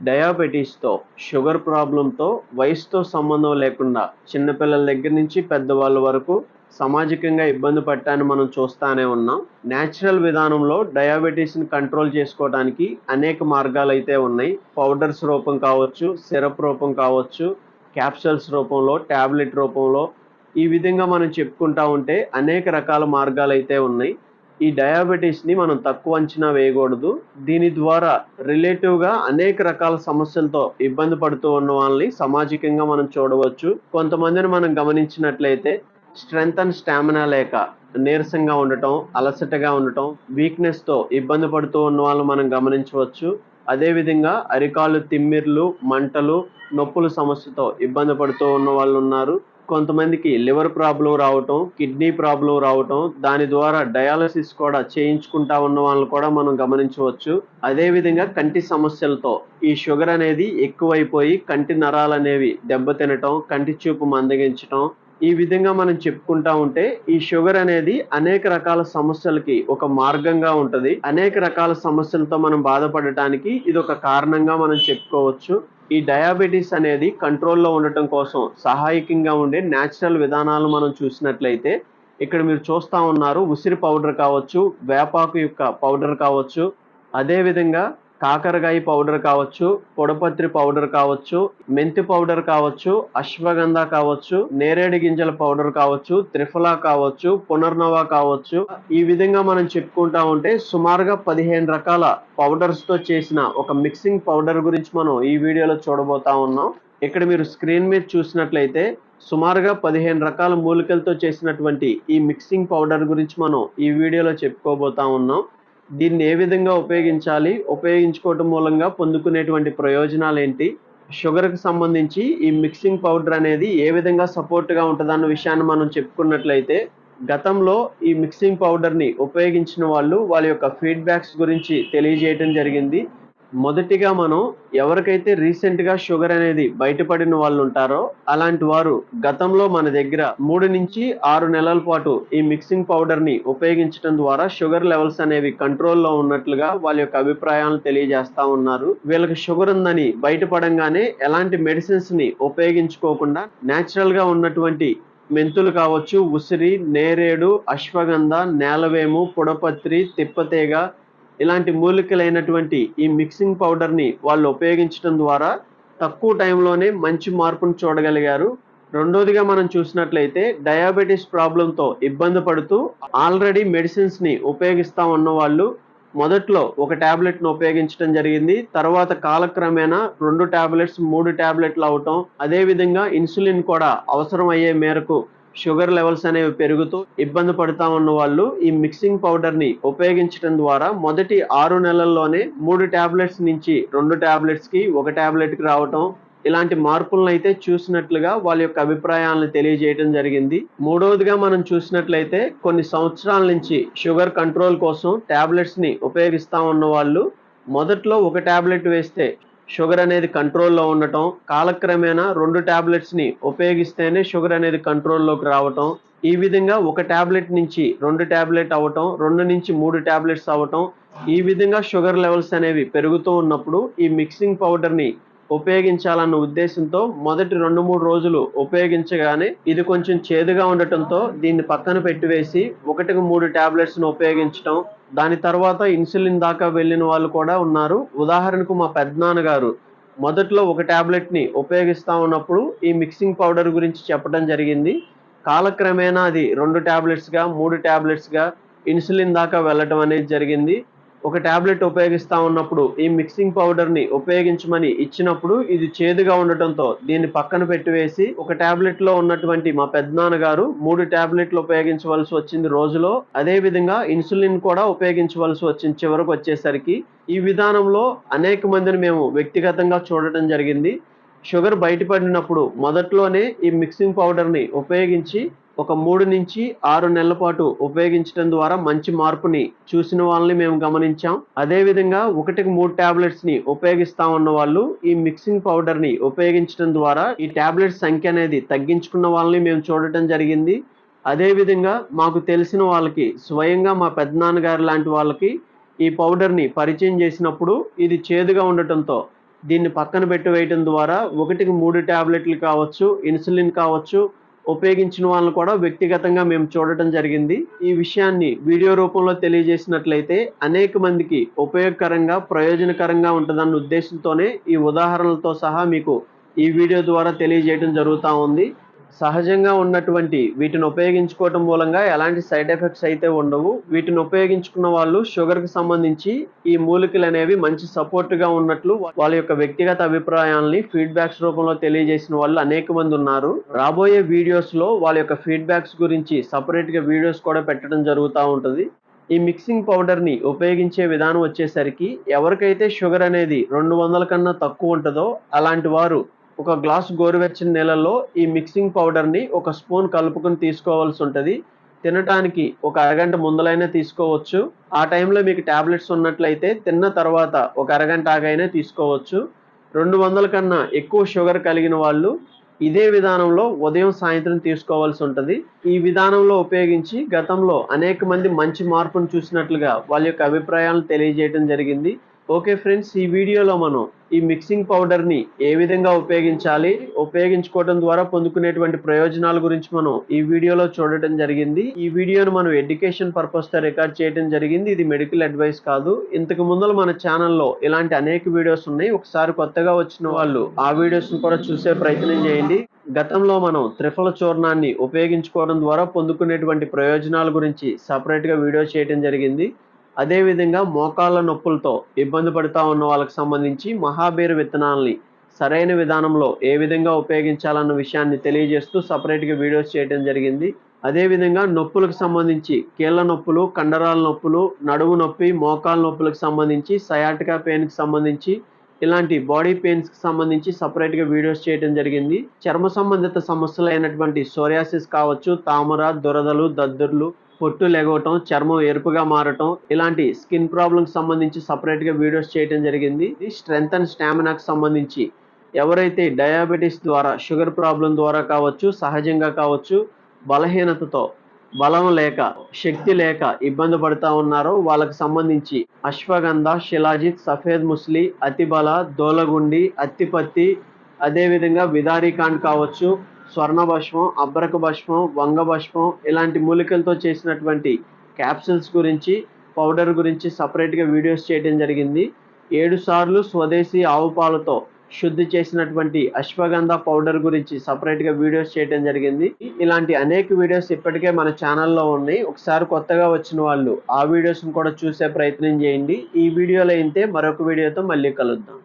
డయాబెటీస్‌తో, sugar ప్రాబ్లమ్‌తో వయసుతో సంబంధం లేకుండా చిన్నపిల్లల దగ్గర నుంచి పెద్దవాళ్ళ వరకు సామాజికంగా ఇబ్బంది పడటాన్ని మనం చూస్తానే ఉన్నాం. నేచురల్ విధానంలో డయాబెటీస్‌ని కంట్రోల్ చేసుకోవడానికి అనేక మార్గాలైతే ఉన్నాయి. పౌడర్స్ రూపం కావచ్చు, సిరప్ రూపం కావచ్చు, క్యాప్సూల్స్ రూపంలో, టాబ్లెట్ రూపంలో ఈ విధంగా మనం చెప్పుకుంటా ఉంటే అనేక రకాల మార్గాలైతే ఉన్నాయి. ఈ డయాబెటీస్‌ని మనం తక్కువ అంచనా వేయకూడదు. దీని ద్వారా రిలేటివ్‌గా అనేక రకాల సమస్యలతో ఇబ్బంది పడుతూ ఉన్న వాళ్ళని సామాజికంగా మనం చూడవచ్చు. కొంతమందిని మనం గమనించినట్లయితే స్ట్రెంగ్త్ అండ్ స్టామినా లేక నీరసంగా ఉండటం, అలసటగా ఉండటం, వీక్‌నెస్‌తో ఇబ్బంది పడుతూ ఉన్న వాళ్ళని మనం గమనించవచ్చు. అదే విధంగా అరికాళ్ళు తిమ్మిర్లు, మంటలు, నొప్పుల సమస్యతో ఇబ్బంది పడుతూ ఉన్న వాళ్ళున్నారు. కొంతమందికి లివర్ ప్రాబ్లమ్ రావటం, కిడ్నీ ప్రాబ్లమ్ రావటం, దాని ద్వారా డయాలసిస్ కూడా చేయించుకుంటా ఉన్న వాళ్ళని కూడా మనం గమనించవచ్చు. అదే విధంగా కంటి సమస్యలతో ఈ షుగర్ అనేది ఎక్కువైపోయి కంటి నరాలనేవి దెబ్బతినటం, కంటి చూపు మందగించటం, ఈ విధంగా మనం చెప్పుకుంటా ఉంటే ఈ షుగర్ అనేది అనేక రకాల సమస్యలకి ఒక మార్గంగా ఉంటది. అనేక రకాల సమస్యలతో మనం బాధపడటానికి ఇదొక కారణంగా మనం చెప్పుకోవచ్చు. ఈ డయాబెటీస్ అనేది కంట్రోల్‌లో ఉండటం కోసం సహాయకంగా ఉండే నేచురల్ విధానాలు మనం చూసినట్లయితే, ఇక్కడ మీరు చూస్తా ఉన్నారు ఉసిరి పౌడర్ కావచ్చు, వేపాకు యొక్క పౌడర్ కావచ్చు, అదే విధంగా కాకరకాయ పౌడర్ కావచ్చు, పొడపత్రి పౌడర్ కావచ్చు, మెంతి పౌడర్ కావచ్చు, అశ్వగంధ కావచ్చు, నేరేడు గింజల పౌడర్ కావచ్చు, త్రిఫలా కావచ్చు, పునర్నవ కావచ్చు. ఈ విధంగా మనం చెప్పుకుంటా ఉంటే సుమారుగా 15 రకాల పౌడర్స్‌తో చేసిన ఒక మిక్సింగ్ పౌడర్ గురించి మనం ఈ వీడియోలో చూడబోతా ఉన్నాం. ఇక్కడ మీరు స్క్రీన్ మీద చూసినట్లయితే సుమారుగా 15 రకాల మూలికలతో చేసినటువంటి ఈ మిక్సింగ్ పౌడర్ గురించి మనం ఈ వీడియోలో చెప్పుకోబోతా ఉన్నాం. దీన్ని ఏ విధంగా ఉపయోగించాలి? ఉపయోగించుకోవటం మూలంగా పొందుకునేటువంటి ప్రయోజనాలేంటి? షుగర్‌కి సంబంధించి ఈ మిక్సింగ్ పౌడర్ అనేది ఏ విధంగా సపోర్ట్‌గా ఉంటదన్న విషయాన్ని మనం చెప్పుకున్నట్లయితే, గతంలో ఈ మిక్సింగ్ పౌడర్‌ని ఉపయోగించిన వాళ్ళు వాళ్ళ యొక్క ఫీడ్‌బ్యాక్స్ గురించి తెలియజేయటం జరిగింది. మొదటిగా మనం ఎవరికైతే రీసెంట్‌గా షుగర్ అనేది బయటపడిన వాళ్ళుంటారో, అలాంటి వారు గతంలో మన దగ్గర 3-6 నెలల పాటు ఈ మిక్సింగ్ పౌడర్‌ని ఉపయోగించటం ద్వారా షుగర్ లెవెల్స్ అనేవి కంట్రోల్‌లో ఉన్నట్లుగా వాళ్ళ యొక్క అభిప్రాయాలను తెలియజేస్తా ఉన్నారు. వీళ్ళకి షుగర్ ఉందని బయటపడంగానే ఎలాంటి మెడిసిన్స్‌ని ఉపయోగించుకోకుండా నేచురల్‌గా ఉన్నటువంటి మెంతులు కావచ్చు, ఉసిరి, నేరేడు, అశ్వగంధ, నేలవేము, పుడపత్రి, తిప్పతీగ ఇలాంటి మూలికలైనటువంటి ఈ మిక్సింగ్ పౌడర్‌ని వాళ్ళు ఉపయోగించటం ద్వారా తక్కువ టైంలోనే మంచి మార్పును చూడగలిగారు. రెండోదిగా మనం చూసినట్లయితే డయాబెటిస్ ప్రాబ్లమ్‌తో ఇబ్బంది పడుతూ ఆల్రెడీ మెడిసిన్స్‌ని ఉపయోగిస్తా ఉన్నవాళ్ళు మొదట్లో ఒక టాబ్లెట్‌ని ఉపయోగించడం జరిగింది. తర్వాత కాలక్రమేణా 2 టాబ్లెట్స్, 3 టాబ్లెట్‌లు అవ్వటం, అదే విధంగా ఇన్సులిన్ కూడా అవసరం అయ్యే మేరకు షుగర్ లెవెల్స్ అనేవి పెరుగుతూ ఇబ్బంది పడతా ఉన్న వాళ్ళు ఈ మిక్సింగ్ పౌడర్‌ని ఉపయోగించడం ద్వారా మొదటి 6 నెలల్లోనే 3 టాబ్లెట్స్ నుంచి 2 టాబ్లెట్స్‌కి, 1 టాబ్లెట్‌కి రావటం, ఇలాంటి మార్పులనైతే చూసినట్లుగా వాళ్ళ యొక్క అభిప్రాయాలను తెలియజేయటం జరిగింది. మూడవదిగా మనం చూసినట్లయితే కొన్ని సంవత్సరాల నుంచి షుగర్ కంట్రోల్ కోసం టాబ్లెట్స్‌ని ఉపయోగిస్తా ఉన్నవాళ్ళు మొదట్లో ఒక టాబ్లెట్ వేస్తే షుగర్ అనేది కంట్రోల్‌లో ఉండటం, కాలక్రమేణా 2 టాబ్లెట్స్‌ని ఉపయోగిస్తేనే షుగర్ అనేది కంట్రోల్‌లోకి రావటం, ఈ విధంగా ఒక టాబ్లెట్ నుంచి 2 టాబ్లెట్ అవ్వటం, 2-3 టాబ్లెట్స్ అవ్వటం, ఈ విధంగా షుగర్ లెవెల్స్ అనేవి పెరుగుతూ ఉన్నప్పుడు ఈ మిక్సింగ్ పౌడర్‌ని ఉపయోగించాలన్న ఉద్దేశంతో మొదటి 2-3 రోజులు ఉపయోగించగానే ఇది కొంచెం చేదుగా ఉండటంతో దీన్ని పక్కన పెట్టివేసి 1-3 టాబ్లెట్స్‌ని ఉపయోగించటం, దాని తర్వాత ఇన్సులిన్ దాకా వెళ్ళిన వాళ్ళు కూడా ఉన్నారు. ఉదాహరణకు మా పెదనాన్నగారు మొదట్లో ఒక టాబ్లెట్‌ని ఉపయోగిస్తా ఉన్నప్పుడు ఈ మిక్సింగ్ పౌడర్ గురించి చెప్పడం జరిగింది. కాలక్రమేణా అది 2 టాబ్లెట్స్‌గా, 3 టాబ్లెట్స్‌గా ఇన్సులిన్ దాకా వెళ్ళటం అనేది జరిగింది. ఒక టాబ్లెట్ ఉపయోగిస్తా ఉన్నప్పుడు ఈ మిక్సింగ్ పౌడర్‌ని ఉపయోగించమని ఇచ్చినప్పుడు ఇది చేదుగా ఉండటంతో దీన్ని పక్కన పెట్టివేసి ఒక టాబ్లెట్‌లో ఉన్నటువంటి మా పెదనాన్నగారు 3 టాబ్లెట్‌లు ఉపయోగించవలసి వచ్చింది రోజులో. అదే విధంగా ఇన్సులిన్ కూడా ఉపయోగించవలసి వచ్చింది చివరకొచ్చేసరికి. ఈ విధానంలో అనేక మందిని మేము వ్యక్తిగతంగా చూడటం జరిగింది. షుగర్ బయటపడినప్పుడు మొదట్లోనే ఈ మిక్సింగ్ పౌడర్‌ని ఉపయోగించి ఒక 3-6 నెలల పాటు ఉపయోగించడం ద్వారా మంచి మార్పుని చూసిన వాళ్ళని మేము గమనించాం. అదే విధంగా 1-3 టాబ్లెట్స్‌ని ఉపయోగిస్తా ఉన్నవాళ్ళు ఈ మిక్సింగ్ పౌడర్‌ని ఉపయోగించడం ద్వారా ఈ టాబ్లెట్స్ సంఖ్య అనేది తగ్గించుకున్న వాళ్ళని మేము చూడటం జరిగింది. అదే విధంగా మాకు తెలిసిన వాళ్ళకి స్వయంగా మా పెదనాన్నగారు లాంటి వాళ్ళకి ఈ పౌడర్‌ని పరిచయం చేసినప్పుడు ఇది చేదుగా ఉండటంతో దీన్ని పక్కన పెట్టి వేయటం ద్వారా 1కి 3 టాబ్లెట్లు కావచ్చు, ఇన్సులిన్ కావచ్చు ఉపయోగించిన వాళ్ళని కూడా వ్యక్తిగతంగా మేము చూడటం జరిగింది. ఈ విషయాన్ని వీడియో రూపంలో తెలియజేసినట్లయితే అనేక మందికి ఉపయోగకరంగా, ప్రయోజనకరంగా ఉంటుందన్న ఉద్దేశంతోనే ఈ ఉదాహరణలతో సహా మీకు ఈ వీడియో ద్వారా తెలియజేయడం జరుగుతా ఉంది. సహజంగా ఉన్నటువంటి వీటిని ఉపయోగించుకోవటం మూలంగా ఎలాంటి సైడ్ ఎఫెక్ట్స్ అయితే ఉండవు. వీటిని ఉపయోగించుకున్న వాళ్ళు షుగర్‌కి సంబంధించి ఈ మూలికలనేవి మంచి సపోర్ట్‌గా ఉన్నట్లు వాళ్ళ యొక్క వ్యక్తిగత అభిప్రాయాల్ని ఫీడ్‌బ్యాక్స్ రూపంలో తెలియజేసిన వాళ్ళు అనేక మంది ఉన్నారు. రాబోయే వీడియోస్‌లో వాళ్ళ యొక్క ఫీడ్‌బ్యాక్స్ గురించి సెపరేట్‌గా వీడియోస్ కూడా పెట్టడం జరుగుతా ఉంటది. ఈ మిక్సింగ్ పౌడర్‌ని ఉపయోగించే విధానం వచ్చేసరికి ఎవరికైతే షుగర్ అనేది 200 కన్నా తక్కువ ఉంటదో అలాంటి వారు ఒక గ్లాసు గోరువెచ్చని నీళ్ళల్లో ఈ మిక్సింగ్ పౌడర్‌ని ఒక స్పూన్ కలుపుకొని తీసుకోవాల్సి ఉంటది. తినటానికి ఒక అరగంట ముందలైనా తీసుకోవచ్చు. ఆ టైంలో మీకు టాబ్లెట్స్ ఉన్నట్లయితే తిన్న తర్వాత ఒక అరగంట ఆగైనా తీసుకోవచ్చు. 200 కన్నా ఎక్కువ షుగర్ కలిగిన వాళ్ళు ఇదే విధానంలో ఉదయం, సాయంత్రం తీసుకోవాల్సి ఉంటది. ఈ విధానంలో ఉపయోగించి గతంలో అనేక మంది మంచి మార్పును చూసినట్లుగా వాళ్ళ యొక్క అభిప్రాయాలను తెలియజేయడం జరిగింది. ఓకే ఫ్రెండ్స్, ఈ వీడియోలో మనం ఈ మిక్సింగ్ పౌడర్‌ని ఏ విధంగా ఉపయోగించాలి, ఉపయోగించుకోవడం ద్వారా పొందుకునేటువంటి ప్రయోజనాల గురించి మనం ఈ వీడియోలో చూడటం జరిగింది. ఈ వీడియోను మనం ఎడ్యుకేషన్ పర్పస్‌తో రికార్డ్ చేయడం జరిగింది. ఇది మెడికల్ అడ్వైస్ కాదు. ఇంతకు ముందల మన ఛానెల్‌లో ఇలాంటి అనేక వీడియోస్ ఉన్నాయి. ఒకసారి కొత్తగా వచ్చిన వాళ్ళు ఆ వీడియోస్‌ని కూడా చూసే ప్రయత్నం చేయండి. గతంలో మనం త్రిఫల చూర్ణాన్ని ఉపయోగించుకోవడం ద్వారా పొందుకునేటువంటి ప్రయోజనాల గురించి సెపరేట్‌గా వీడియో చేయడం జరిగింది. అదేవిధంగా మోకాళ్ళ నొప్పులతో ఇబ్బంది పడుతా ఉన్న వాళ్ళకి సంబంధించి మహాబీర విత్తనాల్ని సరైన విధానంలో ఏ విధంగా ఉపయోగించాలన్న విషయాన్ని తెలియజేస్తూ సెపరేట్‌గా వీడియోస్ చేయడం జరిగింది. అదేవిధంగా నొప్పులకు సంబంధించి కీళ్ళ నొప్పులు, కండరాల నొప్పులు, నడుము నొప్పి, మోకాళ్ళ నొప్పులకు సంబంధించి, సయాటికా పెయిన్‌కి సంబంధించి ఇలాంటి బాడీ పెయిన్స్‌కి సంబంధించి సెపరేట్‌గా వీడియోస్ చేయడం జరిగింది. చర్మ సంబంధిత సమస్యలైనటువంటి సోరియాసిస్ కావచ్చు, తామర, దురదలు, దద్దుర్లు, పొట్టు లెగవటం, చర్మం ఎరుపుగా మారటం, ఇలాంటి స్కిన్ ప్రాబ్లమ్‌కి సంబంధించి సెపరేట్‌గా వీడియోస్ చేయడం జరిగింది. స్ట్రెంగ్త్ అండ్ స్టామినాకి సంబంధించి ఎవరైతే డయాబెటిస్ ద్వారా, షుగర్ ప్రాబ్లమ్ ద్వారా కావచ్చు, సహజంగా కావచ్చు, బలహీనతతో బలం లేక, శక్తి లేక ఇబ్బంది పడతా ఉన్నారో వాళ్ళకి సంబంధించి అశ్వగంధ, శిలాజిత్, సఫేద్ ముస్లి, అతిబల, దోలగుండి, అత్తిపత్తి, అదేవిధంగా విదారికాండ్ కావచ్చు, స్వర్ణ భస్మం, అబ్రక భస్మం, వంగ భస్మం ఇలాంటి మూలికలతో చేసినటువంటి క్యాప్సూల్స్ గురించి, పౌడర్ గురించి సెపరేట్‌గా వీడియోస్ చేయడం జరిగింది. 7 సార్లు స్వదేశీ ఆవు పాలతో శుద్ధి చేసినటువంటి అశ్వగంధ పౌడర్ గురించి సెపరేట్‌గా వీడియోస్ చేయడం జరిగింది. ఇలాంటి అనేక వీడియోస్ ఇప్పటికే మన ఛానెల్‌లో ఉన్నాయి. ఒకసారి కొత్తగా వచ్చిన వాళ్ళు ఆ వీడియోస్‌ని కూడా చూసే ప్రయత్నం చేయండి. ఈ వీడియోలో అయితే మరొక వీడియోతో మళ్ళీ కలుద్దాం.